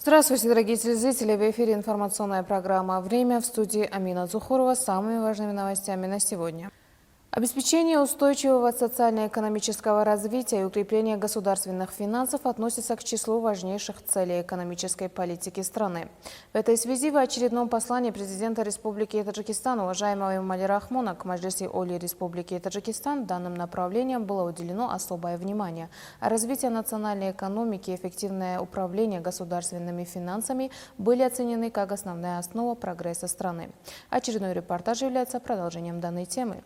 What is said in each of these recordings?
Здравствуйте, дорогие телезрители! В эфире информационная программа «Время», в студии Амина Зухурова с самыми важными новостями на сегодня. Обеспечение устойчивого социально-экономического развития и укрепление государственных финансов относятся к числу важнейших целей экономической политики страны. В этой связи в очередном послании президента Республики Таджикистан уважаемого Эмомали Рахмона к Маджлиси Оли Республики Таджикистан данным направлениям было уделено особое внимание. А развитие национальной экономики и эффективное управление государственными финансами были оценены как основная основа прогресса страны. Очередной репортаж является продолжением данной темы.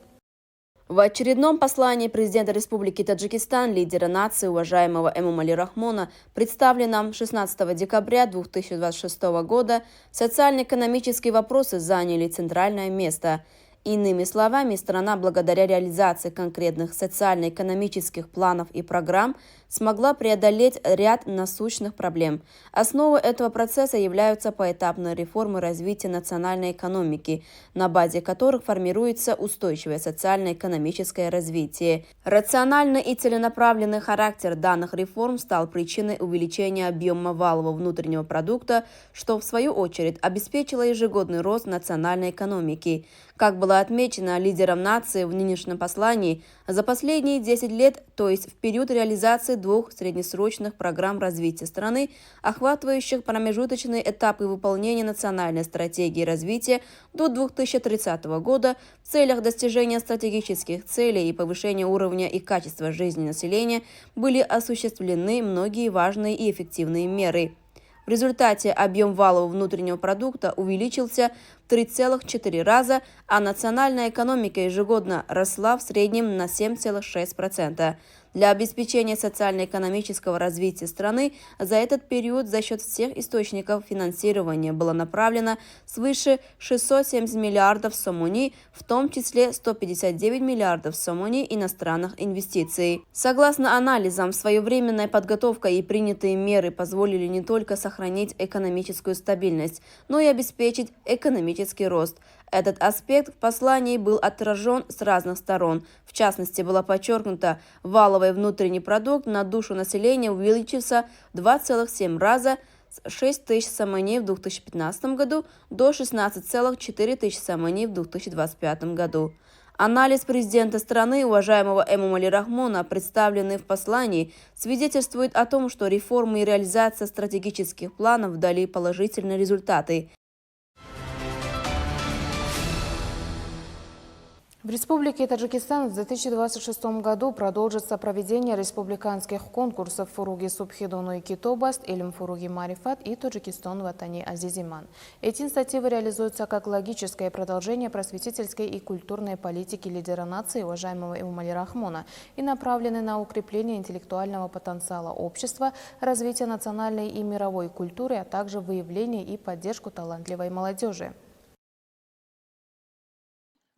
В очередном послании президента Республики Таджикистан, лидера нации, уважаемого Эмомали Рахмона, представленном 16 декабря 2026 года, социально-экономические вопросы заняли центральное место. Иными словами, страна благодаря реализации конкретных социально-экономических планов и программ смогла преодолеть ряд насущных проблем. Основой этого процесса являются поэтапные реформы развития национальной экономики, на базе которых формируется устойчивое социально-экономическое развитие. Рациональный и целенаправленный характер данных реформ стал причиной увеличения объема валового внутреннего продукта, что в свою очередь обеспечило ежегодный рост национальной экономики. Как было отмечено лидером нации в нынешнем послании, за последние 10 лет, то есть в период реализации двух среднесрочных программ развития страны, охватывающих промежуточные этапы выполнения национальной стратегии развития до 2030 года в целях достижения стратегических целей и повышения уровня и качества жизни населения, были осуществлены многие важные и эффективные меры. В результате объем валового внутреннего продукта увеличился в 3,4 раза, а национальная экономика ежегодно росла в среднем на 7,6%. Для обеспечения социально-экономического развития страны за этот период за счет всех источников финансирования было направлено свыше 670 миллиардов сомони, в том числе 159 миллиардов сомони иностранных инвестиций. Согласно анализам, своевременная подготовка и принятые меры позволили не только сохранить экономическую стабильность, но и обеспечить экономический рост. Этот аспект в послании был отражен с разных сторон. В частности, было подчеркнуто, валовый внутренний продукт на душу населения увеличился в 2,7 раза с 6 тысяч сомони в 2015 году до 16,4 тысяч сомони в 2025 году. Анализ президента страны, уважаемого Эмомали Рахмона, представленный в послании, свидетельствует о том, что реформы и реализация стратегических планов дали положительные результаты. В Республике Таджикистан в 2026 году продолжится проведение республиканских конкурсов «Фуруги Субхидону и Китобаст», «Илм Фуруги Марифат» и «Таджикистан Ватани Азизиман». Эти инициативы реализуются как логическое продолжение просветительской и культурной политики лидера нации, уважаемого Эмомали Рахмона, и направлены на укрепление интеллектуального потенциала общества, развитие национальной и мировой культуры, а также выявление и поддержку талантливой молодежи.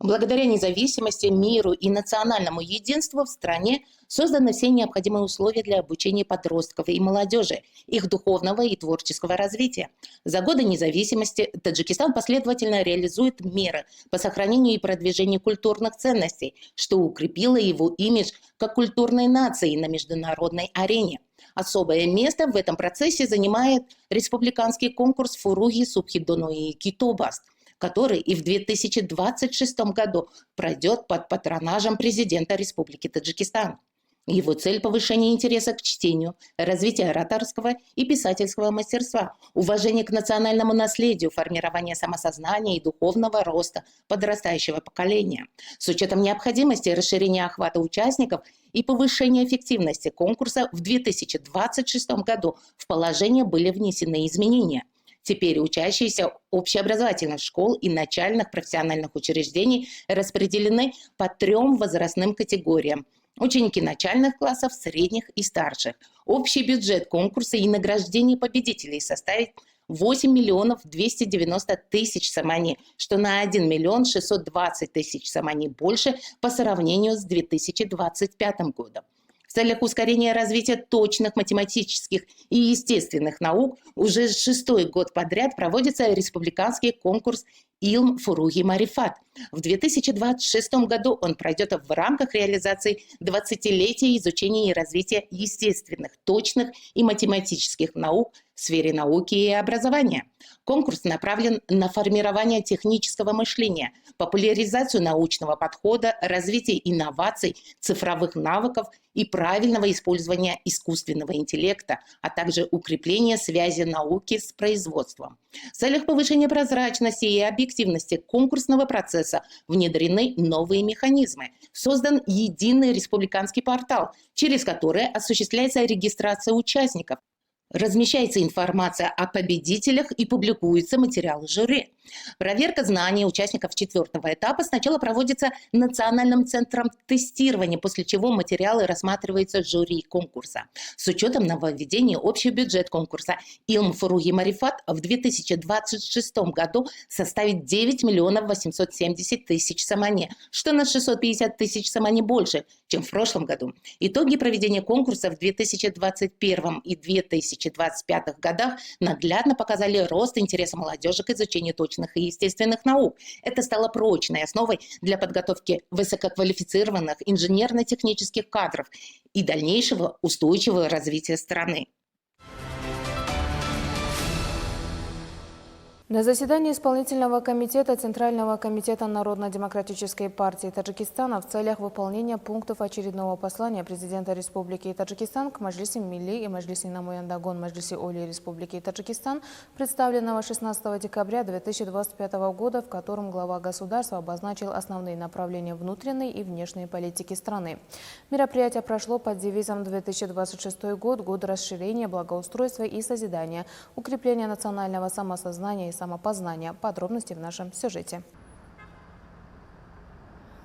Благодаря независимости, миру и национальному единству в стране созданы все необходимые условия для обучения подростков и молодежи, их духовного и творческого развития. За годы независимости Таджикистан последовательно реализует меры по сохранению и продвижению культурных ценностей, что укрепило его имидж как культурной нации на международной арене. Особое место в этом процессе занимает республиканский конкурс «Фуруги Субхидону и Китобаст», который и в 2026 году пройдет под патронажем президента Республики Таджикистан. Его цель – повышение интереса к чтению, развитие ораторского и писательского мастерства, уважение к национальному наследию, формирование самосознания и духовного роста подрастающего поколения. С учетом необходимости расширения охвата участников и повышения эффективности конкурса в 2026 году в положение были внесены изменения. Теперь учащиеся общеобразовательных школ и начальных профессиональных учреждений распределены по 3 возрастным категориям. Ученики начальных классов, средних и старших. Общий бюджет конкурса и награждения победителей составит 8 миллионов 290 тысяч сомони, что на 1 миллион 620 тысяч сомони больше по сравнению с 2025 годом. В целях ускорения развития точных математических и естественных наук уже 6-й год подряд проводится республиканский конкурс «Илм Фуруги Марифат». В 2026 году он пройдет в рамках реализации 20-летия изучения и развития естественных, точных и математических наук в сфере науки и образования. Конкурс направлен на формирование технического мышления, популяризацию научного подхода, развитие инноваций, цифровых навыков и правильного использования искусственного интеллекта, а также укрепление связи науки с производством. В целях повышения прозрачности и объективности конкурсного процесса внедрены новые механизмы. Создан единый республиканский портал, через который осуществляется регистрация участников. Размещается информация о победителях и публикуются материалы жюри. Проверка знаний участников 4-го этапа сначала проводится Национальным центром тестирования, после чего материалы рассматриваются жюри конкурса. С учетом нововведения общий бюджет конкурса «Илм Фуруги Марифат» в 2026 году составит 9 миллионов 870 тысяч самане, что на 650 тысяч самане больше, чем в прошлом году. Итоги проведения конкурса в 2021 и 2025 годах наглядно показали рост интереса молодежи к изучению точных и естественных наук. Это стало прочной основой для подготовки высококвалифицированных инженерно-технических кадров и дальнейшего устойчивого развития страны. На заседании исполнительного комитета Центрального комитета Народно-демократической партии Таджикистана в целях выполнения пунктов очередного послания президента Республики Таджикистан к Маджлиси Милли и Маджлиси Намуяндагон Маджлиси Оли Республики Таджикистан, представленного 16 декабря 2025 года, в котором глава государства обозначил основные направления внутренней и внешней политики страны. Мероприятие прошло под девизом 2026 год – год расширения, благоустройства и созидания, укрепления национального самосознания и самопознания. Подробности в нашем сюжете.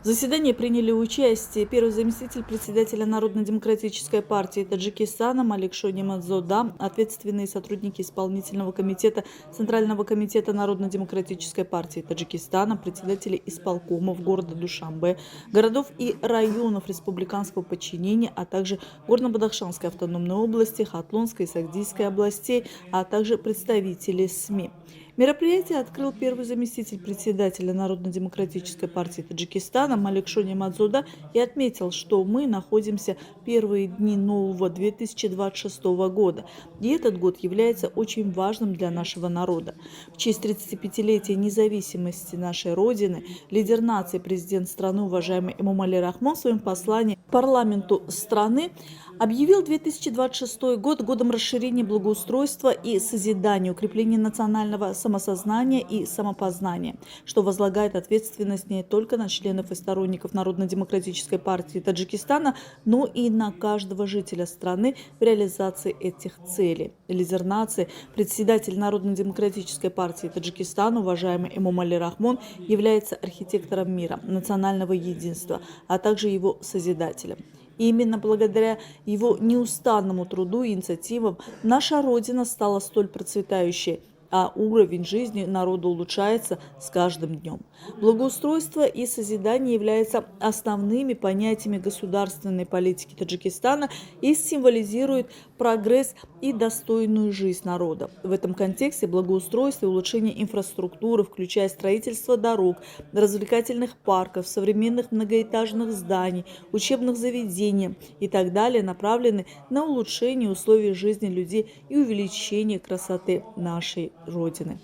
В заседании приняли участие первый заместитель председателя Народно-демократической партии Таджикистана Малик Шонимадзода, ответственные сотрудники исполнительного комитета Центрального комитета Народно-демократической партии Таджикистана, председатели исполкомов города Душанбе, городов и районов республиканского подчинения, а также Горно-Бадахшанской автономной области, Хатлонской и Сагдийской областей, а также представители СМИ. Мероприятие открыл первый заместитель председателя Народно-демократической партии Таджикистана Малик Шонимадзода и отметил, что мы находимся в первые дни нового 2026 года, и этот год является очень важным для нашего народа. В честь 35-летия независимости нашей Родины лидер нации, президент страны, уважаемый Эмомали Рахмон, в своем послании парламенту страны объявил 2026 год годом расширения, благоустройства и созидания, укрепления национального самосознания и самопознания, что возлагает ответственность не только на членов и сторонников Народно-демократической партии Таджикистана, но и на каждого жителя страны в реализации этих целей. Лидер нации, председатель Народно-демократической партии Таджикистана, уважаемый Эмомали Рахмон, является архитектором мира, национального единства, а также его созидателем. И именно благодаря его неустанному труду и инициативам наша Родина стала столь процветающей, а уровень жизни народа улучшается с каждым днем. Благоустройство и созидание являются основными понятиями государственной политики Таджикистана и символизируют прогресс и достойную жизнь народа. В этом контексте благоустройство и улучшение инфраструктуры, включая строительство дорог, развлекательных парков, современных многоэтажных зданий, учебных заведений и так далее, направлены на улучшение условий жизни людей и увеличение красоты нашей Родины.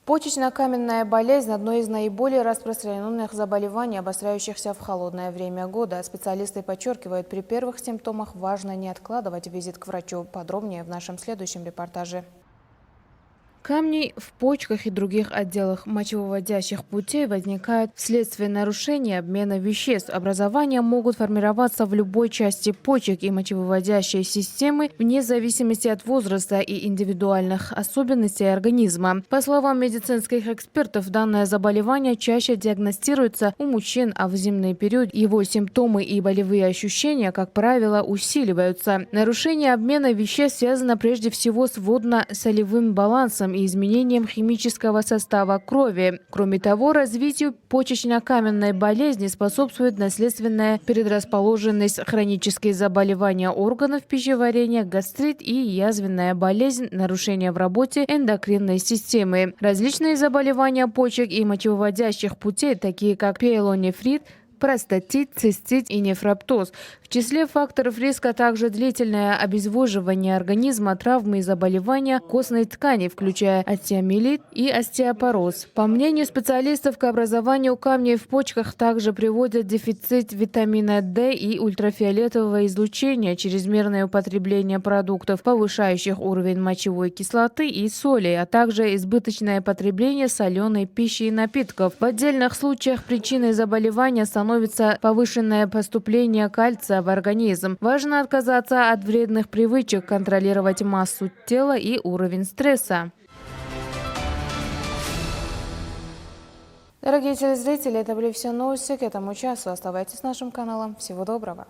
Почечно-каменная болезнь – одно из наиболее распространенных заболеваний, обостряющихся в холодное время года. Специалисты подчеркивают, при первых симптомах важно не откладывать визит к врачу. Подробнее в нашем следующем репортаже. Камни в почках и других отделах мочевыводящих путей возникают вследствие нарушения обмена веществ. Образования могут формироваться в любой части почек и мочевыводящей системы вне зависимости от возраста и индивидуальных особенностей организма. По словам медицинских экспертов, данное заболевание чаще диагностируется у мужчин, а в зимний период его симптомы и болевые ощущения, как правило, усиливаются. Нарушение обмена веществ связано прежде всего с водно-солевым балансом и изменением химического состава крови. Кроме того, развитию почечно-каменной болезни способствует наследственная предрасположенность, хронические заболевания органов пищеварения, гастрит и язвенная болезнь, нарушения в работе эндокринной системы. Различные заболевания почек и мочевыводящих путей, такие как пиелонефрит, простатит, цистит и нефроптоз. В числе факторов риска также длительное обезвоживание организма, травмы и заболевания костной ткани, включая остеомиелит и остеопороз. По мнению специалистов, к образованию камней в почках также приводят дефицит витамина D и ультрафиолетового излучения, чрезмерное употребление продуктов, повышающих уровень мочевой кислоты и соли, а также избыточное потребление соленой пищи и напитков. В отдельных случаях причиной заболевания становится повышенное поступление кальция в организм. Важно отказаться от вредных привычек, контролировать массу тела и уровень стресса. Дорогие телезрители, это были все новости к этому часу. Оставайтесь с нашим каналом. Всего доброго.